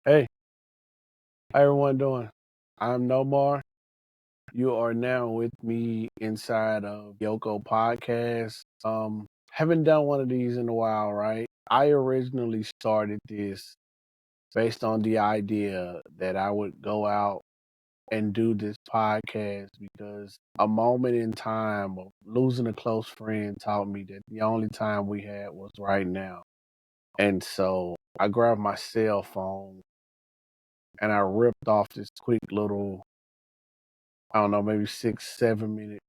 Hey, how everyone doing? I'm Nomar. You are now with me inside of Yoko Podcast. Haven't done one of these in a while, right? I originally started this based on the idea that I would go out and do this podcast because a moment in time of losing a close friend taught me that the only time we had was right now. And so I grabbed my cell phone and I ripped off this quick little, I don't know, maybe 6, 7 minute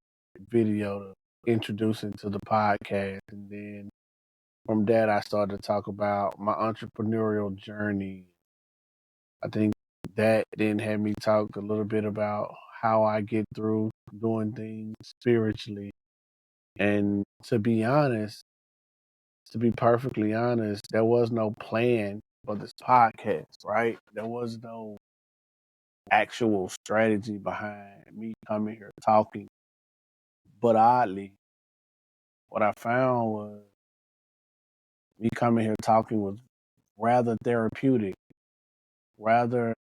video to introduce into the podcast. And then from that, I started to talk about my entrepreneurial journey. I think that then had me talk a little bit about how I get through doing things spiritually. And to be perfectly honest, there was no plan for this podcast, right? There was no actual strategy behind me coming here talking. But oddly, what I found was me coming here talking was rather therapeutic, rather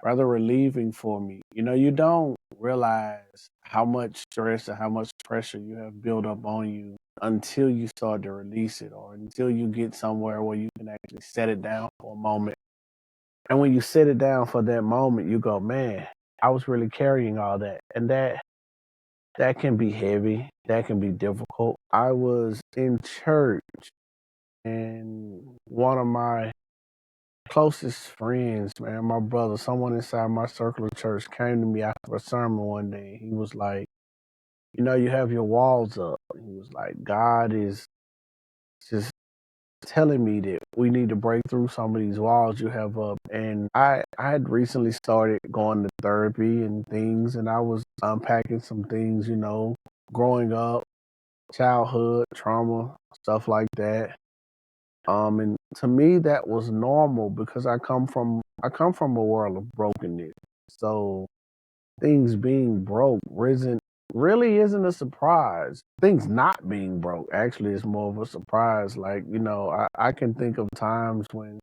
rather relieving for me. You don't realize how much stress and how much pressure you have built up on you until you start to release it or until you get somewhere where you can actually set it down for a moment. And when you set it down for that moment, you go, man, I was really carrying all that. And that can be heavy. That can be difficult. I was in church and one of my closest friends, man, my brother, someone inside my circle of church came to me after a sermon one day. He was like, you have your walls up. He was like, God is just telling me that we need to break through some of these walls you have up. And I had recently started going to therapy and things, and I was unpacking some things, growing up, childhood trauma, stuff like that. And to me that was normal because I come from a world of brokenness. So things being broke really isn't a surprise. Things not being broke actually is more of a surprise. Like, I can think of times when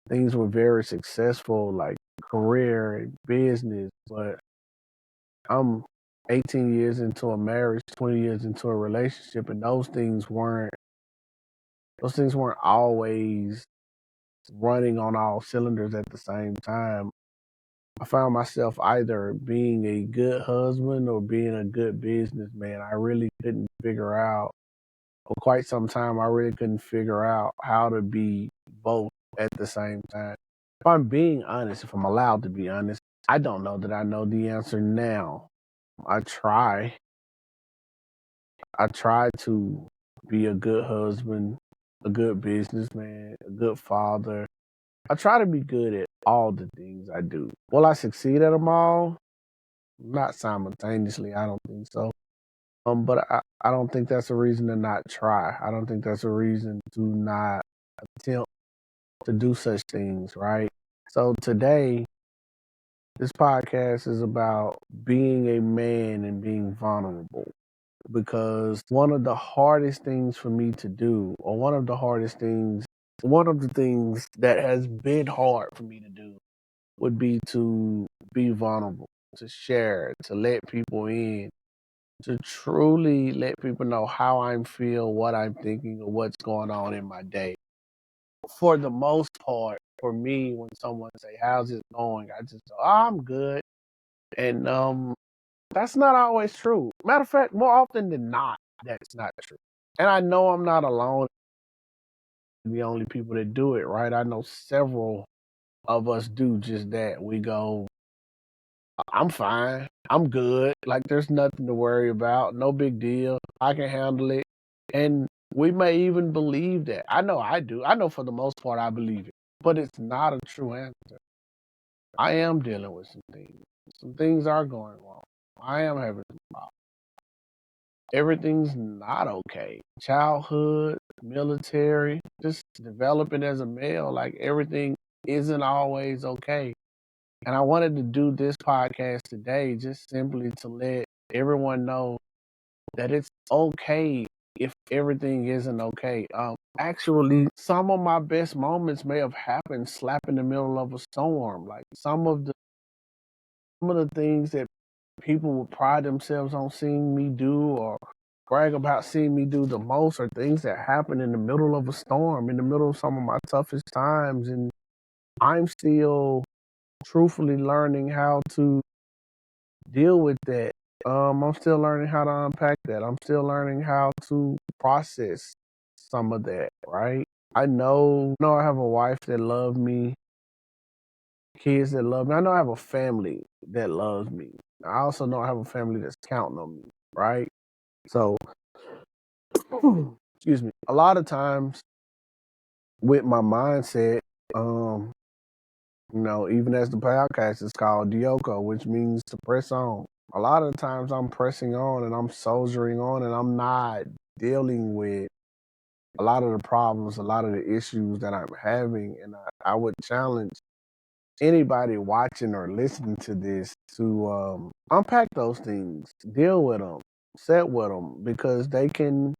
things were very successful, like career and business, but I'm 18 years into a marriage, 20 years into a relationship, and those things weren't always running on all cylinders at the same time. I found myself either being a good husband or being a good businessman. I really couldn't figure out, for quite some time, I really couldn't figure out how to be both at the same time. If I'm being honest, if I'm allowed to be honest, I don't know that I know the answer now. I try. I try to be a good husband, a good businessman, a good father. I try to be good at all the things I do. Will I succeed at them all? Not simultaneously, I don't think so. But I don't think that's a reason to not try. I don't think that's a reason to not attempt to do such things, right? So today, this podcast is about being a man and being vulnerable because one of the hardest things for me to do, or one of the things that has been hard for me to do would be to be vulnerable, to share, to let people in, to truly let people know how I'm feel, what I'm thinking, or what's going on in my day. For the most part, for me, when someone say, "How's it going?" I just go, "Oh, I'm good," and that's not always true. Matter of fact, more often than not, that's not true. And I know I'm not alone. The only people that do it, right? I know several of us do just that. We go, I'm fine. I'm good. Like there's nothing to worry about. No big deal. I can handle it. And we may even believe that. I know I do. I know for the most part I believe it. But it's not a true answer. I am dealing with some things. Some things are going wrong. I am having some problems. Everything's not okay. Childhood, military, just developing as a male, like everything isn't always okay. And I wanted to do this podcast today just simply to let everyone know that it's okay if everything isn't okay. Actually, some of my best moments may have happened slap in the middle of a storm. Like some of the things that people would pride themselves on seeing me do or brag about seeing me do the most are things that happen in the middle of a storm, in the middle of some of my toughest times. And I'm still truthfully learning how to deal with that. I'm still learning how to unpack that. I'm still learning how to process some of that, right? I know I have a wife that loves me, kids that love me. I know I have a family that loves me. I also know I have a family that's counting on me, right? So, excuse me. A lot of times with my mindset, um, even as the podcast is called Dioko, which means to press on. A lot of times I'm pressing on and I'm soldiering on and I'm not dealing with a lot of the problems, a lot of the issues that I'm having. And I would challenge anybody watching or listening to this to unpack those things, deal with them, set with them, because they can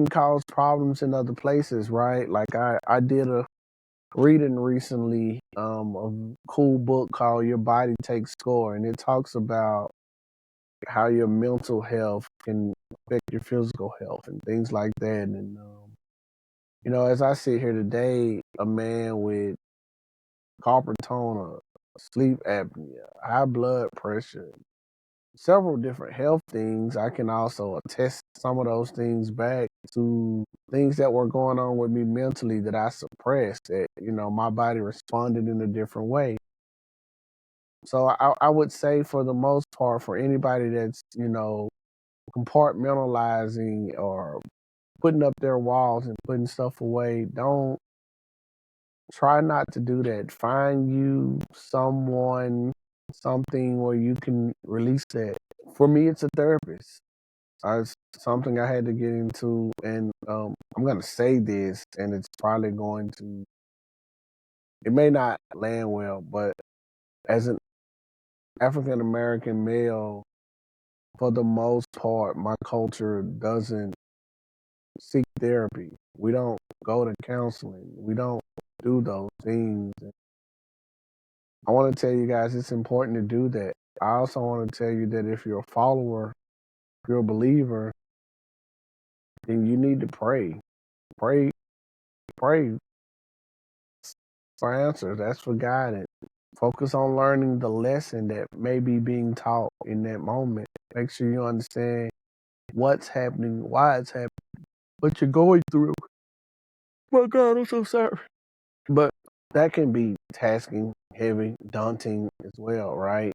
cause problems in other places, right? Like I did a reading recently a cool book called Your Body Takes Score, and it talks about how your mental health can affect your physical health and things like that. And as I sit here today, a man with carpal tunnel, sleep apnea, high blood pressure, several different health things, I can also attest some of those things back to things that were going on with me mentally that I suppressed, that, my body responded in a different way. So I would say for the most part, for anybody that's, compartmentalizing or putting up their walls and putting stuff away, don't try not to do that. Find you someone, something where you can release that. For me, it's a therapist. It's something I had to get into, and I'm going to say this, and it's probably it may not land well, but as an African American male, for the most part, my culture doesn't seek therapy. We don't go to counseling. We don't do those things. I want to tell you guys it's important to do that. I also want to tell you that if you're a follower, if you're a believer, then you need to pray. Pray, pray for answers. That's for guidance. Focus on learning the lesson that may be being taught in that moment. Make sure you understand what's happening, why it's happening, what you're going through. My God, I'm so sorry. But that can be tasking, heavy, daunting as well, right?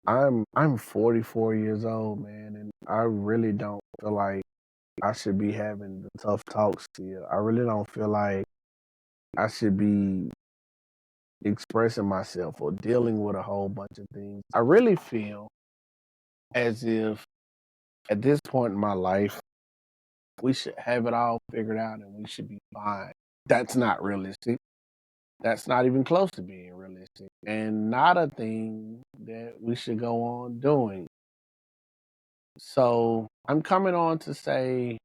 I'm 44 years old, man, and I really don't feel like I should be having the tough talks still. I really don't feel like I should be expressing myself or dealing with a whole bunch of things. I really feel as if at this point in my life, we should have it all figured out and we should be fine. That's not realistic. That's not even close to being realistic and not a thing that we should go on doing. So I'm coming on to say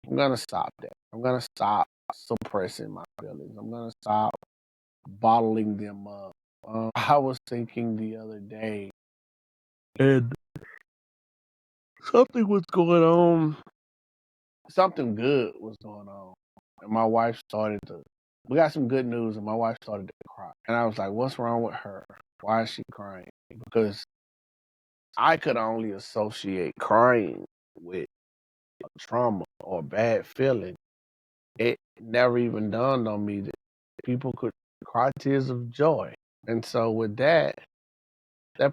I'm going to stop that. I'm going to stop suppressing my feelings. I'm going to stop bottling them up. I was thinking the other day, and something was going on. Something good was going on. And my wife we got some good news, and my wife started to cry. And I was like, what's wrong with her? Why is she crying? Because I could only associate crying with trauma or bad feeling. It never even dawned on me that people could cry tears of joy. And so with that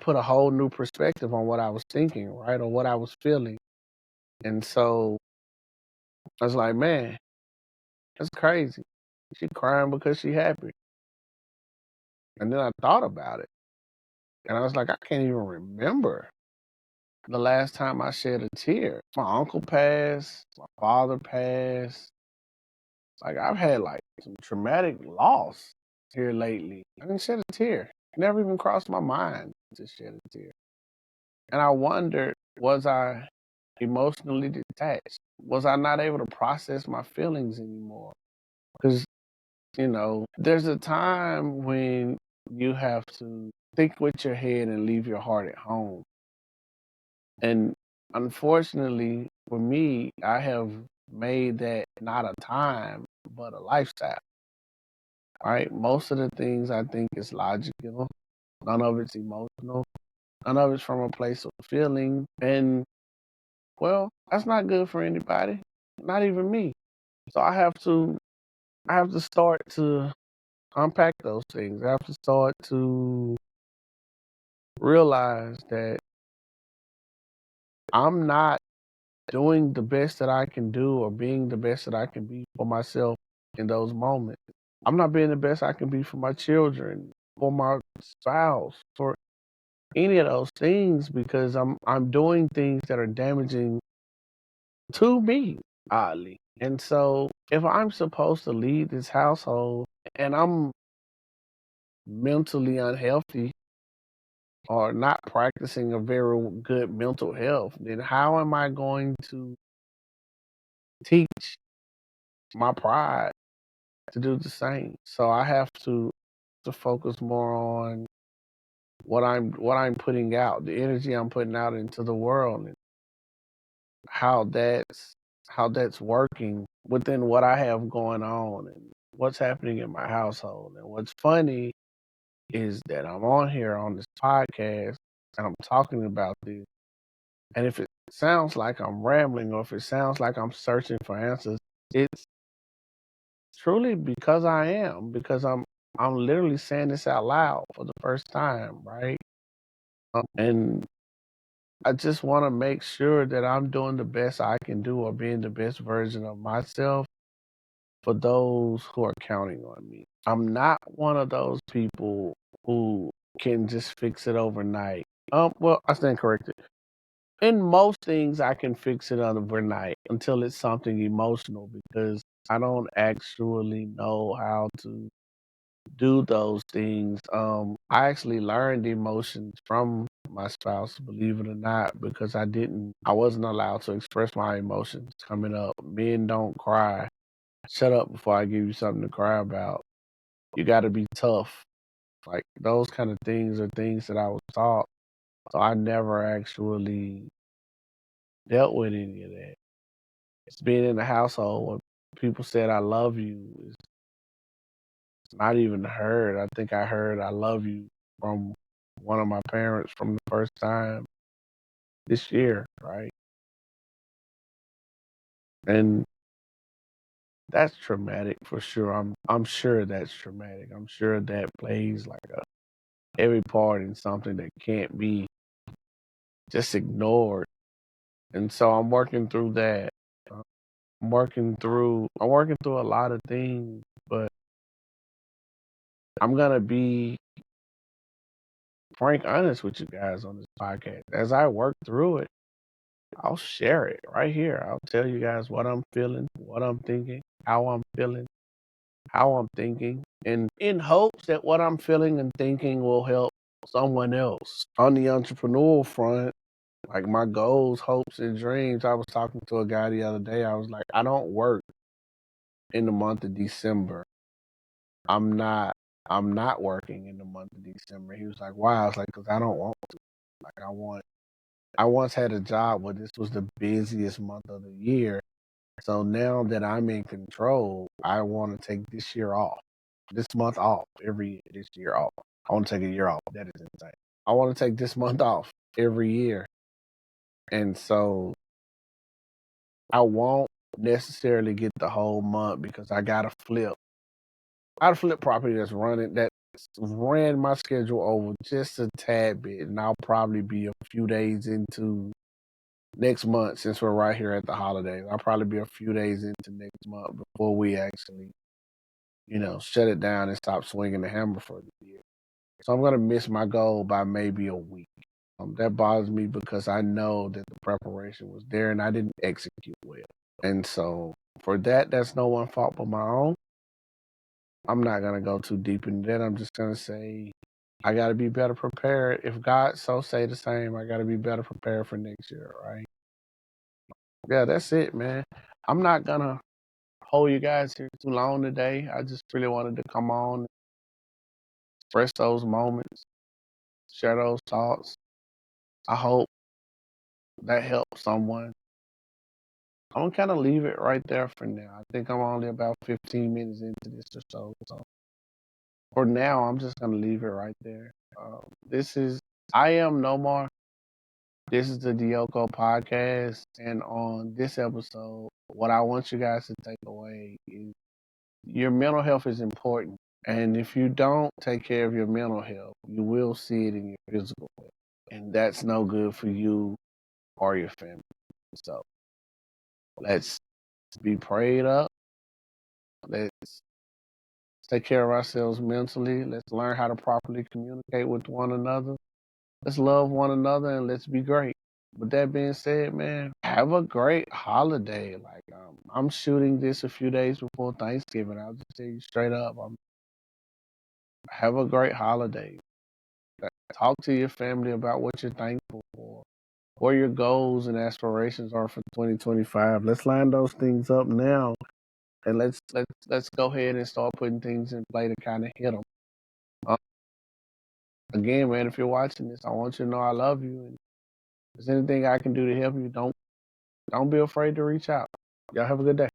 put a whole new perspective on what I was thinking, right? Or what I was feeling. And so I was like, man, that's crazy. She crying because she happy. And then I thought about it. And I was like, I can't even remember the last time I shed a tear. My uncle passed, my father passed. Like I've had like some traumatic loss here lately. I didn't shed a tear. It never even crossed my mind to shed a tear. And I wondered, was I emotionally detached? Was I not able to process my feelings anymore? Because, there's a time when you have to think with your head and leave your heart at home. And unfortunately, for me, I have made that not a time, but a lifestyle, right? Most of the things I think is logical, none of it's emotional, none of it's from a place of feeling. And well, that's not good for anybody, not even me. So I have to start to unpack those things. I have to start to realize that I'm not doing the best that I can do or being the best that I can be for myself in those moments. I'm not being the best I can be for my children, for my spouse, for any of those things because I'm doing things that are damaging to me, oddly. And so if I'm supposed to lead this household and I'm mentally unhealthy or not practicing a very good mental health, then how am I going to teach my pride to do the same? So I have to focus more on what I'm putting out, the energy I'm putting out into the world, and how that's working within what I have going on and what's happening in my household. And what's funny is that I'm on here on this podcast and I'm talking about this. And if it sounds like I'm rambling or if it sounds like I'm searching for answers, it's truly because I am, because I'm literally saying this out loud for the first time, right? And I just want to make sure that I'm doing the best I can do or being the best version of myself for those who are counting on me. I'm not one of those people who can just fix it overnight. Well, I stand corrected. In most things, I can fix it overnight until it's something emotional because I don't actually know how to do those things. I actually learned emotions from my spouse, believe it or not, because I wasn't allowed to express my emotions coming up. Men don't cry. Shut up before I give you something to cry about. You got to be tough. Like those kind of things are things that I was taught. So I never actually dealt with any of that. It's being in a household where people said I love you is not even heard. I think I heard I love you from one of my parents from the first time this year, right? And that's traumatic for sure. I'm sure that's traumatic. I'm sure that plays like a heavy part in something that can't be just ignored. And so I'm working through that. Uh, I'm working through a lot of things, but I'm gonna be frank honest with you guys on this podcast. As I work through it, I'll share it right here. I'll tell you guys what I'm feeling, what I'm thinking, how I'm feeling, how I'm thinking, and in hopes that what I'm feeling and thinking will help someone else. On the entrepreneurial front, like my goals, hopes, and dreams, I was talking to a guy the other day. I was like, I don't work in the month of December. I'm not I'm not working in the month of December. He was like, why? I was like, because I don't want to. Like I once had a job where this was the busiest month of the year. So now that I'm in control, I want to take this year off. This month off every year, this year off. I want to take a year off. That is insane. I want to take this month off every year. And so I won't necessarily get the whole month because I gotta flip property that's ran my schedule over just a tad bit, and I'll probably be a few days into next month since we're right here at the holidays. I'll probably be a few days into next month before we actually, shut it down and stop swinging the hammer for the year. So I'm gonna miss my goal by maybe a week. That bothers me because I know that the preparation was there and I didn't execute well. And so for that, that's no one fault but my own. I'm not gonna go too deep into that. I'm just gonna say I gotta be better prepared. If God so say the same, I gotta be better prepared for next year, right? Yeah, that's it, man. I'm not gonna hold you guys here too long today. I just really wanted to come on, express those moments, share those thoughts. I hope that helps someone. I'm gonna kind of leave it right there for now. I think I'm only about 15 minutes into this or so. So for now, I'm just gonna leave it right there. This is I am Nomar. This is the Dioko podcast, and on this episode, what I want you guys to take away is your mental health is important. And if you don't take care of your mental health, you will see it in your physical health. And that's no good for you or your family. So let's be prayed up. Let's take care of ourselves mentally. Let's learn how to properly communicate with one another. Let's love one another and let's be great. With that being said, man, have a great holiday. Like I'm shooting this a few days before Thanksgiving. I'll just tell you straight up. Have a great holiday. Talk to your family about what you're thankful for, what your goals and aspirations are for 2025. Let's line those things up now, and let's go ahead and start putting things in play to kind of hit them. Again, man, if you're watching this, I want you to know I love you, and if there's anything I can do to help you, don't be afraid to reach out. Y'all have a good day.